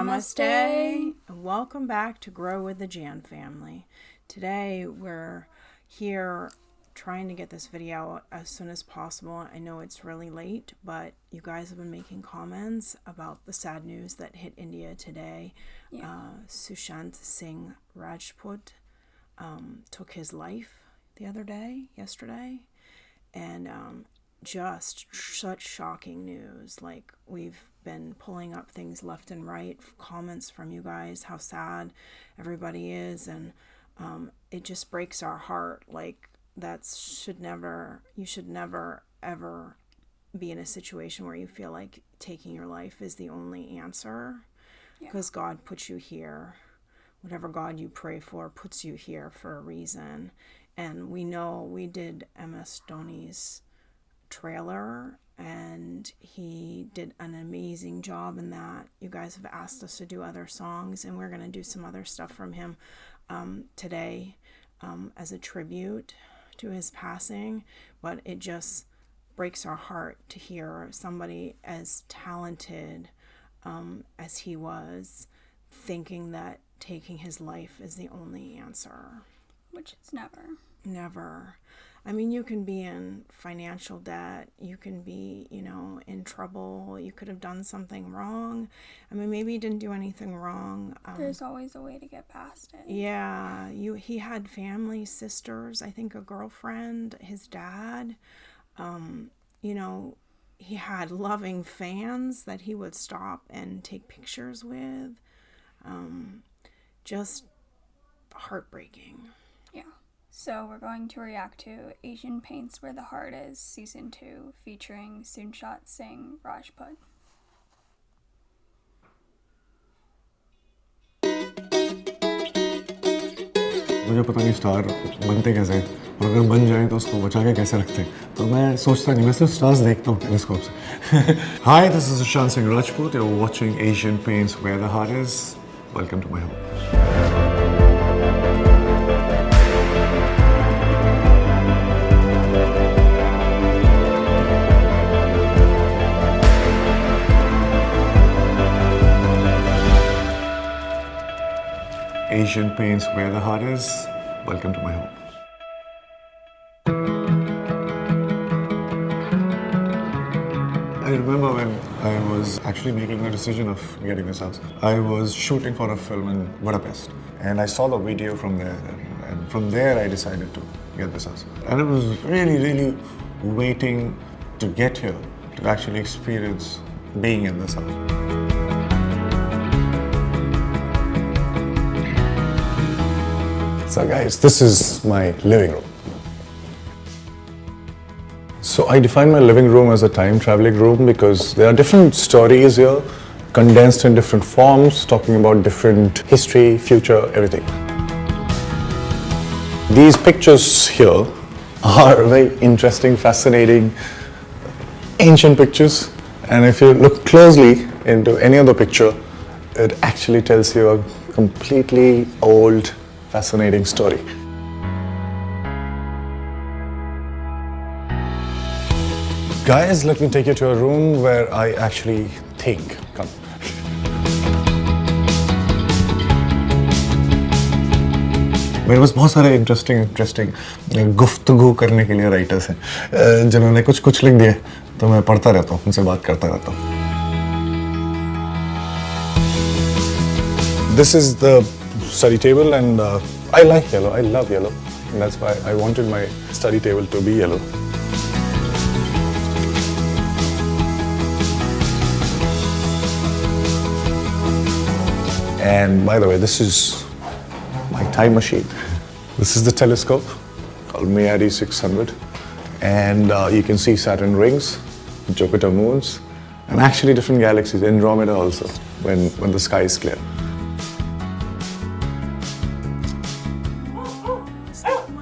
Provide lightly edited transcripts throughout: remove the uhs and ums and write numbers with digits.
Namaste, and welcome back to Grow with the J.A.N family. Today we're here trying to get this video out as soon as possible. I know it's really late, but you guys have been making comments about the sad news that hit India today. Sushant Singh Rajput took his life yesterday, and just such shocking news. Like, we've been pulling up things left and right, comments from you guys, how sad everybody is, and it just breaks our heart. Like, you should never ever be in a situation where you feel like taking your life is the only answer, because God puts you here. Whatever God you pray for puts you here for a reason. And we know we did MS Dhoni's trailer, and he did an amazing job in that. You guys have asked us to do other songs, and we're going to do some other stuff from him today as a tribute to his passing. But it just breaks our heart to hear somebody as talented as he was thinking that taking his life is the only answer. Which it's never. I mean, you can be in financial debt, you can be, in trouble, you could have done something wrong. I mean, maybe you didn't do anything wrong. There's always a way to get past it. Yeah, he had family, sisters, I think a girlfriend, his dad. He had loving fans that he would stop and take pictures with. Just heartbreaking. Yeah. So we're going to react to Asian Paints Where the Heart Is, Season 2, featuring Sushant Singh Rajput. मुझे पता नहीं star बनते कैसे हैं, और अगर बन जाएं तो उसको बचा के कैसे रखते हैं, तो मैं सोचता नहीं, मैं सिर्फ स्टार्स देखता हूँ टेलीस्कोप से. Hi, this is Sushant Singh Rajput. You're watching Asian Paints Where the Heart Is. Welcome to my home. Asian Paints Where the Heart Is. Welcome to my home. I remember when I was actually making the decision of getting this house. I was shooting for a film in Budapest, and I saw the video from there, and from there I decided to get this house. And it was really waiting to get here to actually experience being in this house. So guys, this is my living room. So I define my living room as a time-traveling room because there are different stories here, condensed in different forms, talking about different history, future, everything. These pictures here are very interesting, fascinating, ancient pictures. And if you look closely into any other picture, it actually tells you a completely old, fascinating story. Guys, let me take you to a room where I actually think. Come. मेरे पास बहुत सारे interesting गुफ्तगू करने के लिए writers हैं जिन्होंने कुछ लिख दिए, तो मैं पढ़ता रहता हूँ, उनसे बात करता रहता हूँ. This is the study table, and I like yellow. I love yellow, and that's why I wanted my study table to be yellow. And by the way, this is my time machine. This is the telescope called Mayari 600, and you can see Saturn rings, Jupiter moons, and actually different galaxies, Andromeda also, when the sky is clear.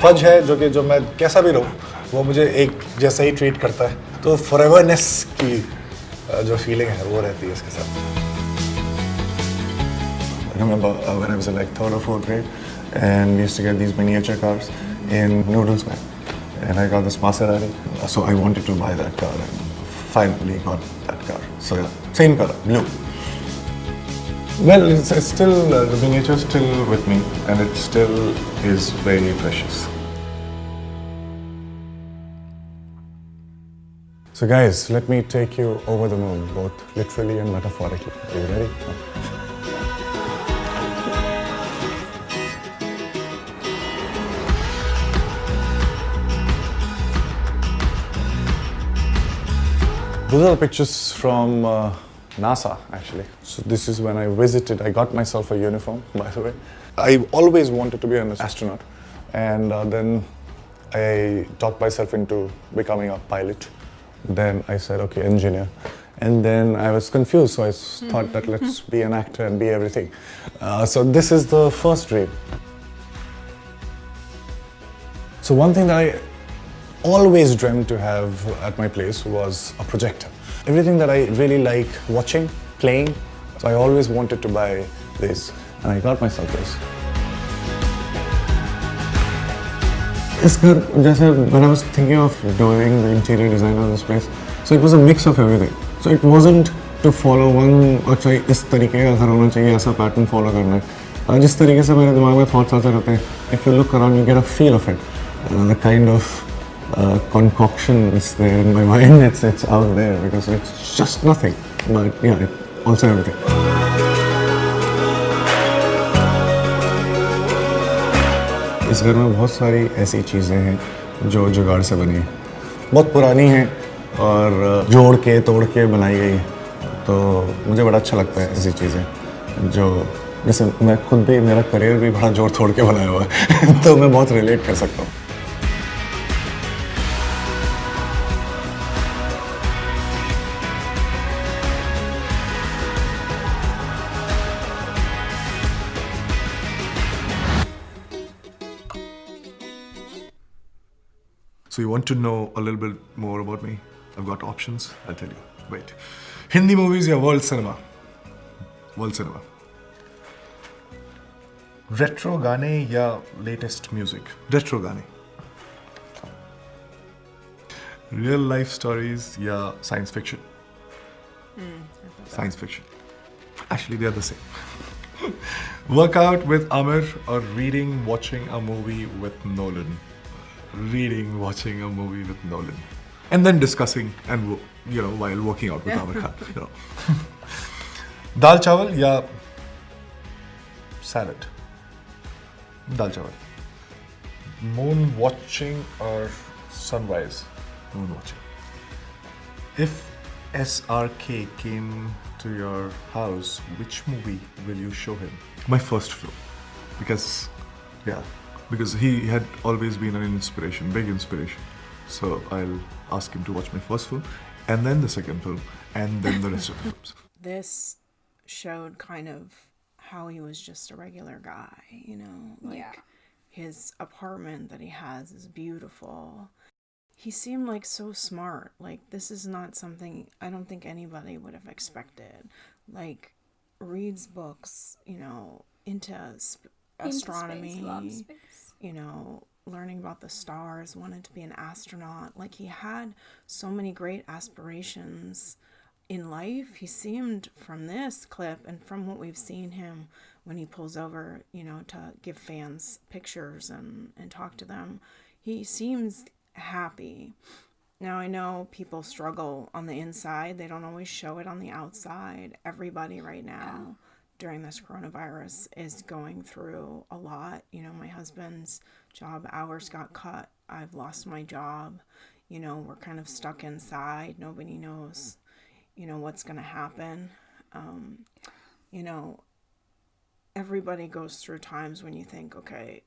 फज है जो मैं कैसा भी रहूं, वो मुझे एक जैसा ही ट्रीट करता है, तो फॉरएवरनेस की जो फीलिंग है वो रहती है इसके साथ. I remember when I was in like 3rd or 4th grade, and we used to get these miniature cars in Noodles Man, and I got this Maserati, so I wanted to buy that car, and finally got that car. So yeah, same color, blue. Well, it's still, the miniature's still with me, and it still is very precious. So guys, let me take you over the moon, both literally and metaphorically. Are you ready? Those are the pictures from NASA, actually. So this is when I visited. I got myself a uniform, by the way. I always wanted to be an astronaut, and then I talked myself into becoming a pilot. Then I said, okay, engineer. And then I was confused, so I thought that let's be an actor and be everything. So this is the first dream. So one thing that I always dreamt to have at my place was a projector. Everything that I really like watching, playing, so I always wanted to buy this, and I got myself this. When I was thinking of doing the interior design of this place, so it was a mix of everything. So it wasn't to follow one, अच्छा इस तरीके का घर होना चाहिए, ऐसा pattern follow करना है. जिस तरीके से मेरे दिमाग में thoughts आते रहते हैं, if you look around, you get a feel of it. The kind of concoction is there in my mind. It's out there because it's just nothing, but yeah, it also everything. इस घर में बहुत सारी ऐसी चीज़ें हैं जो जुगाड़ से बनी हैं, बहुत पुरानी हैं और जोड़ के तोड़ के बनाई गई हैं. तो मुझे बड़ा अच्छा लगता है ऐसी चीज़ें जो, जैसे मैं खुद भी, मेरा करियर भी बड़ा जोड़ तोड़ के बनाया हुआ है तो मैं बहुत रिलेट कर सकता हूँ. So you want to know a little bit more about me? I've got options. I'll tell you. Wait. Hindi movies or world cinema? World cinema. Retro गाने या latest music? Retro गाने. Real life stories या science fiction? Science fiction. Actually, they're the same. Workout with Amir or reading, watching a movie with Nolan? Reading, watching a movie with Nolan, and then discussing and while working out with Amir Khan. Dal chawal ya salad? Dal chawal. Moon watching or sunrise? Moon watching. If SRK came to your house, which movie will you show him? My first film, because he had always been an inspiration, big inspiration. So I'll ask him to watch my first film, and then the second film, and then the rest of the films. This showed kind of how he was just a regular guy, his apartment that he has is beautiful. He seemed like so smart. Like, this is not something I don't think anybody would have expected. Like, reads books, into astronomy, learning about the stars, wanted to be an astronaut. Like, he had so many great aspirations in life. He seemed, from this clip and from what we've seen him when he pulls over, to give fans pictures and talk to them, he seems happy. Now, I know people struggle on the inside. They don't always show it on the outside. Everybody right now during this coronavirus is going through a lot. My husband's job hours got cut. I've lost my job. We're kind of stuck inside. Nobody knows, what's going to happen. Everybody goes through times when you think, okay,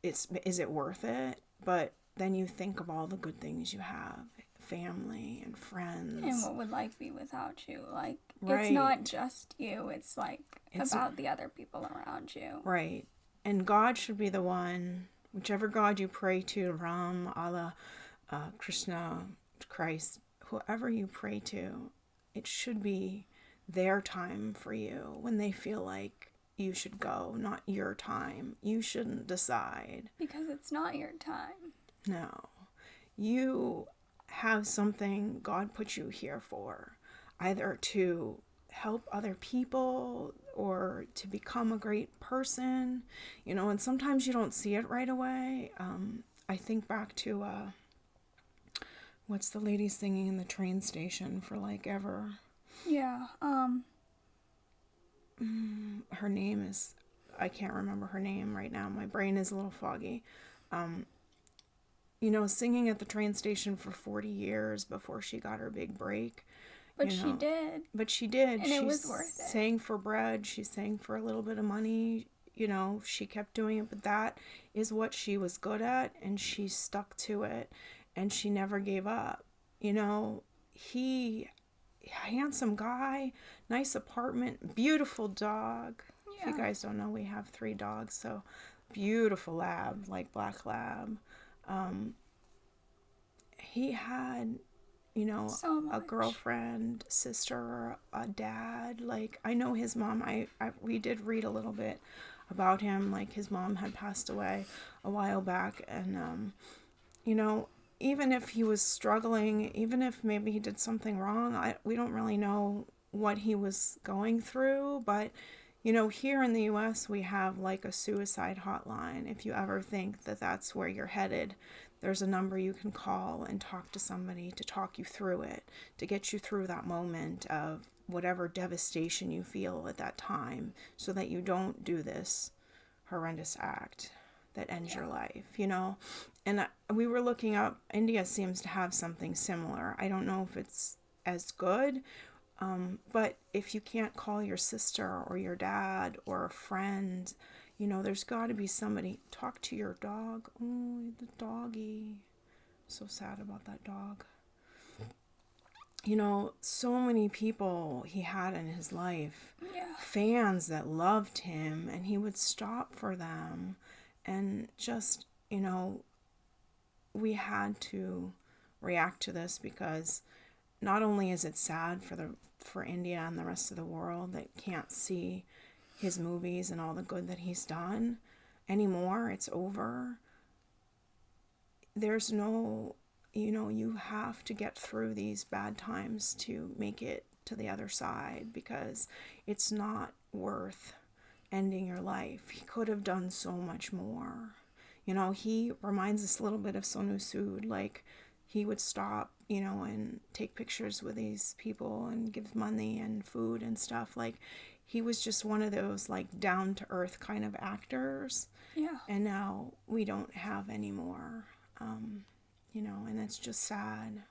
is it worth it? But then you think of all the good things you have, family and friends. And what would life be without you? Like, right. It's not just you. It's about the other people around you. Right. And God should be the one, whichever God you pray to, Ram, Allah, Krishna, Christ, whoever you pray to, it should be their time for you when they feel like you should go, not your time. You shouldn't decide. Because it's not your time. No. You have something God put you here for, either to help other people or to become a great person, you know, and sometimes you don't see it right away. I think back to, what's the lady singing in the train station for like ever? Yeah. Her name is, I can't remember her name right now. My brain is a little foggy. You know, singing at the train station for 40 years before she got her big break. But you she know. did. But she did. And it was worth it. She sang for bread. She sang for a little bit of money. You know, she kept doing it. But that is what she was good at. And she stuck to it. And she never gave up. You know, handsome guy, nice apartment, beautiful dog. Yeah. If you guys don't know, we have 3 dogs. So beautiful lab, like black lab. He had, you know, So a much. girlfriend, sister, a dad. Like, I know his mom. We did read a little bit about him. Like, his mom had passed away a while back. And, you know, even if he was struggling, even if maybe he did something wrong, we don't really know what he was going through. But, you know, here in the U.S., we have like a suicide hotline. If you ever think that that's where you're headed, there's a number you can call and talk to somebody to talk you through it, to get you through that moment of whatever devastation you feel at that time, so that you don't do this horrendous act that ends your life, you know. And we were looking up, India seems to have something similar. I don't know if it's as good, but if you can't call your sister or your dad or a friend, you know, there's got to be somebody. Talk to your dog. Oh, the doggy. So sad about that dog. You know, so many people he had in his life. Yeah. Fans that loved him, and he would stop for them. And just, you know, we had to react to this because not only is it sad for India and the rest of the world that can't see his movies and all the good that he's done anymore, it's over. There's no, you know, you have to get through these bad times to make it to the other side, because it's not worth ending your life. He could have done so much more. You know, he reminds us a little bit of Sonu Sood. Like, he would stop, you know, and take pictures with these people and give money and food and stuff. Like, he was just one of those, like, down-to-earth kind of actors. Yeah. And now we don't have any more, you know, and it's just sad.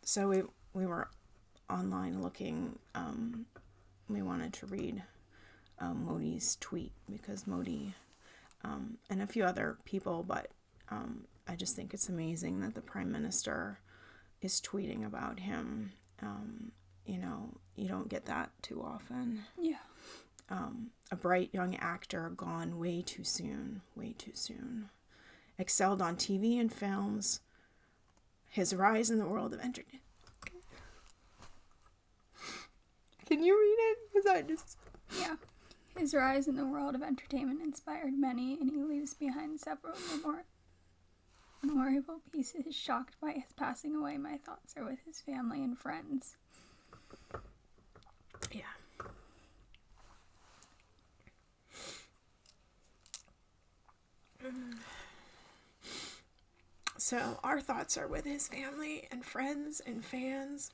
So we were online looking. We wanted to read Modi's tweet, because Modi and a few other people, but I just think it's amazing that the Prime Minister is tweeting about him. You know, you don't get that too often. Yeah. A bright young actor gone way too soon. Excelled on TV and films. His rise in the world of entertainment. Can you read it? Because I just... Yeah. His rise in the world of entertainment inspired many, and he leaves behind several memorable pieces. Shocked by his passing away, my thoughts are with his family and friends. Yeah. So our thoughts are with his family and friends and fans,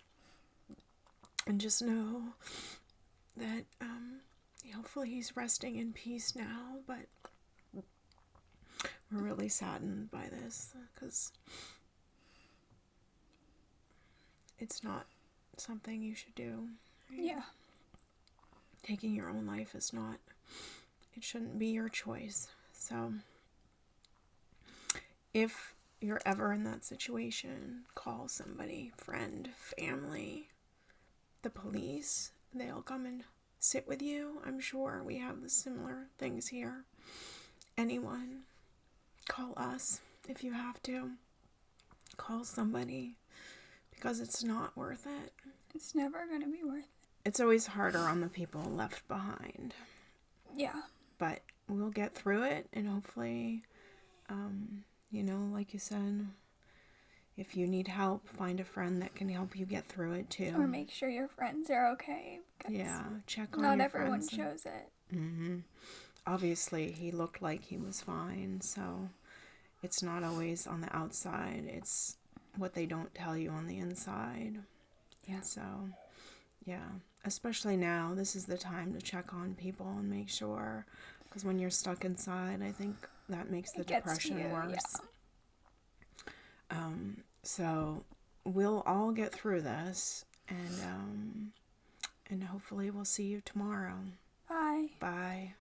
and just know that hopefully he's resting in peace now. But we're really saddened by this, because it's not something you should do. Right? Yeah. Taking your own life is not, it shouldn't be your choice. So if you're ever in that situation, call somebody, friend, family, the police. They'll come and sit with you. I'm sure we have the similar things here. Anyone, call us if you have to. Call somebody, because it's not worth it. It's never going to be worth it. It's always harder on the people left behind. Yeah. But we'll get through it, and hopefully, you know, like you said, if you need help, find a friend that can help you get through it too. Or make sure your friends are okay. Yeah, check on not your everyone friends. shows it. Obviously, he looked like he was fine, so it's not always on the outside. It's what they don't tell you on the inside. Yeah. And so, yeah, especially now, this is the time to check on people and make sure, because when you're stuck inside, I think that makes the It gets to depression you, worse. yeah. So we'll all get through this, and hopefully we'll see you tomorrow. Bye. Bye.